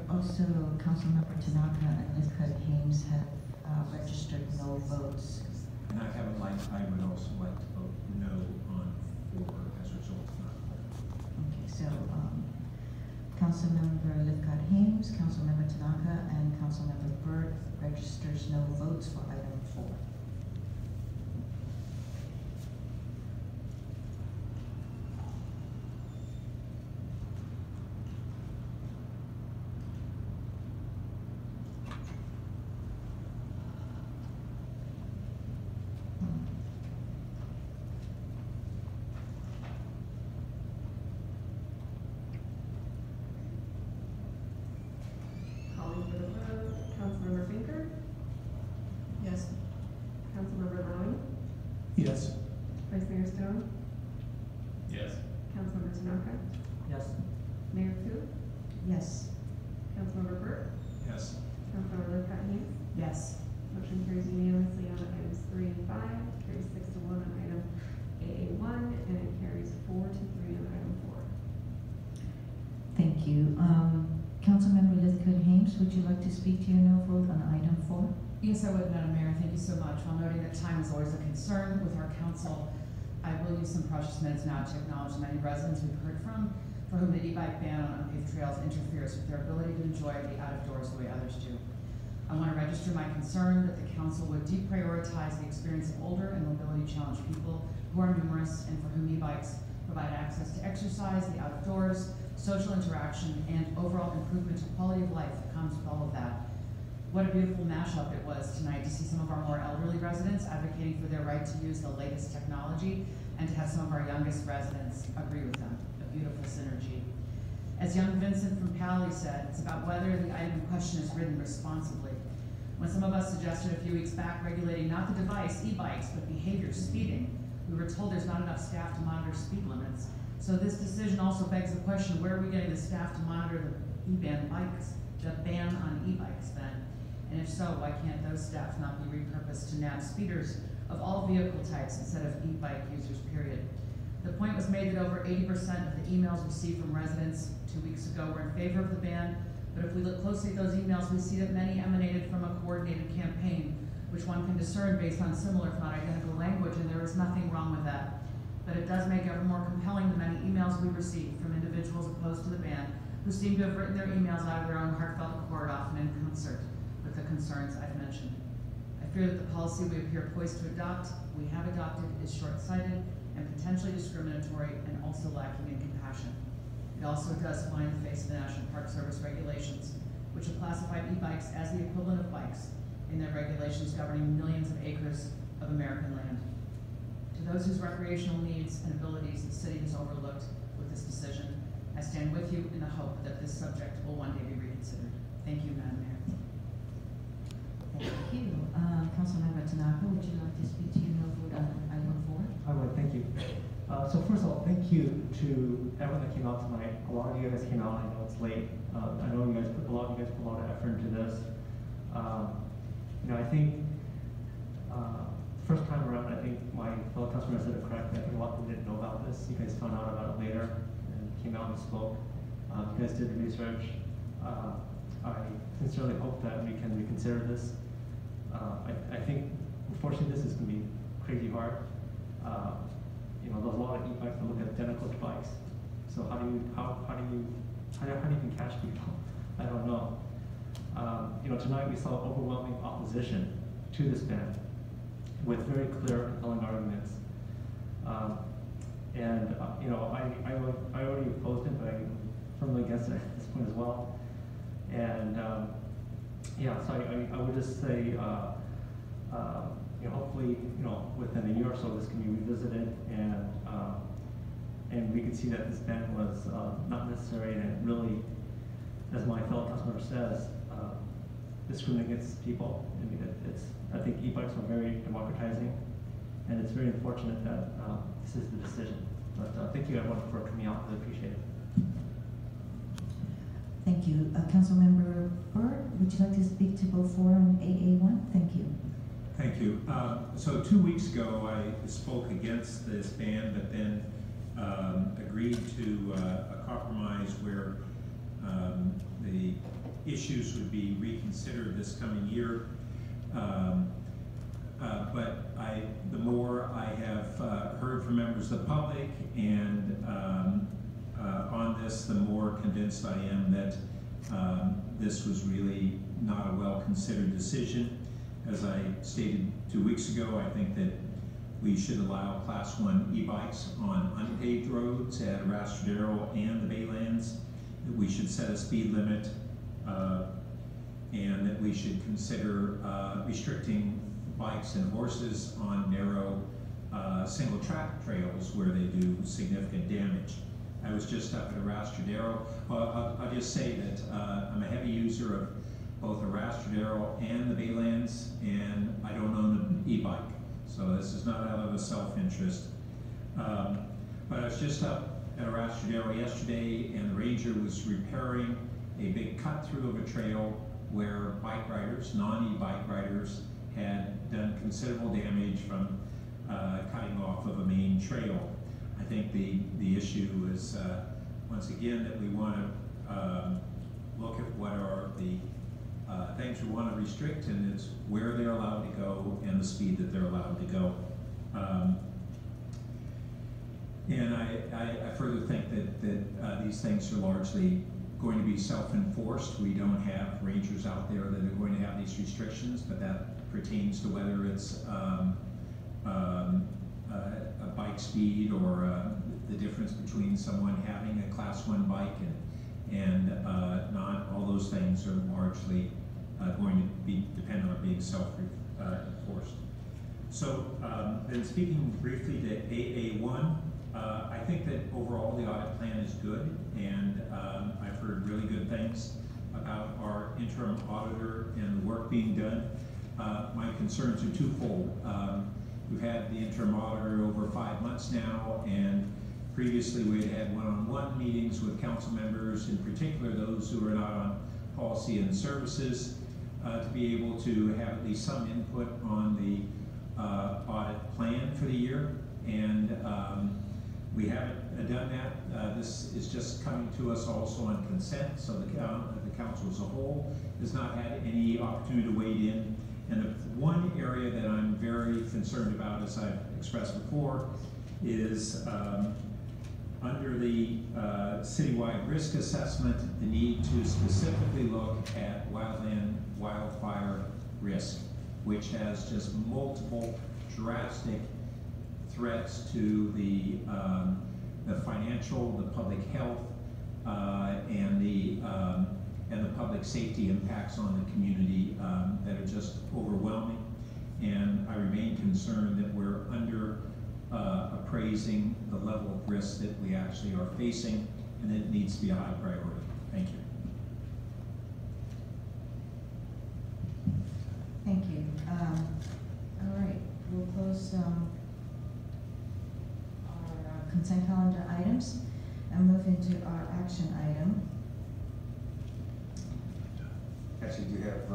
Also, Councilmember Tanaka and Lithcott Hames have registered no votes. And I would also like to vote no on 4 as a result of not voting. Okay, so Councilmember Lithcott Hames, Councilmember Tanaka, and Councilmember Byrd registers no votes for item 4. Councilmember Finker? Yes. Councilmember Lowy? Yes. Vice Mayor Stone? Yes. Councilmember Tanaka? Yes. Mayor Ku? Yes. Councilmember Burt? Yes. Councilmember Lithcott Hames? Yes. Motion carries unanimously on items 3 and 5, carries 6 to 1 on item AA1, and it carries 4 to 3 on item 4. Thank you. Councilmember Lithcott Hames, would you like to speak to your no vote on item 4? Yes, I would, Madam Mayor. Thank you so much. While noting that time is always a concern with our council, I will use some precious minutes now to acknowledge the many residents we've heard from for whom the e-bike ban on unpaved trails interferes with their ability to enjoy the out-of-doors the way others do. I want to register my concern that the council would deprioritize the experience of older and mobility-challenged people who are numerous and for whom e-bikes provide access to exercise, the out-of-doors, social interaction, and overall improvement to quality of life that comes with all of that. What a beautiful mashup it was tonight to see some of our more elderly residents advocating for their right to use the latest technology and to have some of our youngest residents agree with them. A beautiful synergy. As young Vincent from Palo said, it's about whether the item in question is ridden responsibly. When some of us suggested a few weeks back regulating not the device, e-bikes, but behavior, speeding, we were told there's not enough staff to monitor speed limits. So this decision also begs the question, where are we getting the staff to monitor the ban on e-bikes then? And if so, why can't those staff not be repurposed to nab speeders of all vehicle types instead of e-bike users, period? The point was made that over 80% of the emails received from residents 2 weeks ago were in favor of the ban, but if we look closely at those emails, we see that many emanated from a coordinated campaign, which one can discern based on similar, if not identical language, and there is nothing wrong with that. But it does make it more compelling the many emails we received from individuals opposed to the ban who seem to have written their emails out of their own heartfelt accord, often in concert with the concerns I've mentioned. I fear that the policy we appear poised to adopt, we have adopted, is short-sighted and potentially discriminatory and also lacking in compassion. It also does fly in the face of the National Park Service regulations, which have classified e-bikes as the equivalent of bikes in their regulations governing millions of acres of American land. To those whose recreational needs and abilities the city has overlooked with this decision, I stand with you in the hope that this subject will one day be reconsidered. Thank you, Madam Mayor. Thank you. Councilmember Tanaka, would you like to speak to your no vote on item 4? I would, thank you. So first of all, thank you to everyone that came out tonight. A lot of you guys came out. I know it's late. I know a lot of you guys put a lot of effort into this. I think first time around, I think my fellow customers did it correctly. I think a lot of people didn't know about this. You guys found out about it later and came out and spoke. You guys did the research. I sincerely hope that we can reconsider this. I think, unfortunately, this is going to be crazy hard. There's a lot of e-bikes that look identical to bikes. So how do you even catch people? I don't know. Tonight we saw overwhelming opposition to this ban with very clear, compelling arguments. I already opposed it, but I'm firmly against it at this point as well. And so I would just say, hopefully, within a year or so, this can be revisited, and we can see that this ban was not necessary, and it really, as my fellow customer says, discriminating against people. I mean, I think e-bikes are very democratizing, and it's very unfortunate that this is the decision. But thank you everyone for coming out. Really appreciate it. Thank you. Councilmember Byrd, would you like to speak to both 4 and AA1? Thank you. Thank you. So 2 weeks ago, I spoke against this ban, but then agreed to a compromise where the issues would be reconsidered this coming year. But the more I have heard from members of the public and on this, the more convinced I am that this was really not a well-considered decision. As I stated 2 weeks ago, I think that we should allow Class 1 e-bikes on unpaved roads at Arastradero and the Baylands, that we should set a speed limit, and that we should consider restricting bikes and horses on narrow single track trails where they do significant damage. I was just up at Arastradero. Well, I'll just say that I'm a heavy user of both Arastradero and the Baylands, and I don't own an e-bike. So this is not out of a self-interest. But I was just up at Arastradero yesterday, and the ranger was repairing a big cut through of a trail where bike riders, non-e-bike riders, had done considerable damage from cutting off of a main trail. I think the issue is, once again, that we want to look at what are the things we want to restrict, and it's where they're allowed to go and the speed that they're allowed to go. And I further think that these things are largely going to be self-enforced. We don't have rangers out there that are going to have these restrictions, but that pertains to whether it's a bike speed or the difference between someone having a Class 1 bike and not. All those things are largely going to be dependent on being self-enforced. So then speaking briefly to AA1, I think that overall the audit plan is good, and I've heard really good things about our interim auditor and the work being done. My concerns are twofold. We've had the interim auditor over 5 months now, and previously we had had one-on-one meetings with council members, in particular those who are not on policy and services, to be able to have at least some input on the audit plan for the year. And we haven't done that. This is just coming to us also on consent, so the council as a whole has not had any opportunity to wade in. And the one area that I'm very concerned about, as I've expressed before, is under the citywide risk assessment, the need to specifically look at wildland wildfire risk, which has just multiple drastic threats to the financial, the public health, and the public safety impacts on the community that are just overwhelming. And I remain concerned that we're under appraising the level of risk that we actually are facing, and it needs to be a high priority. Thank you. Thank you. All right, we'll close our consent calendar items and move into our action item. Actually, do you have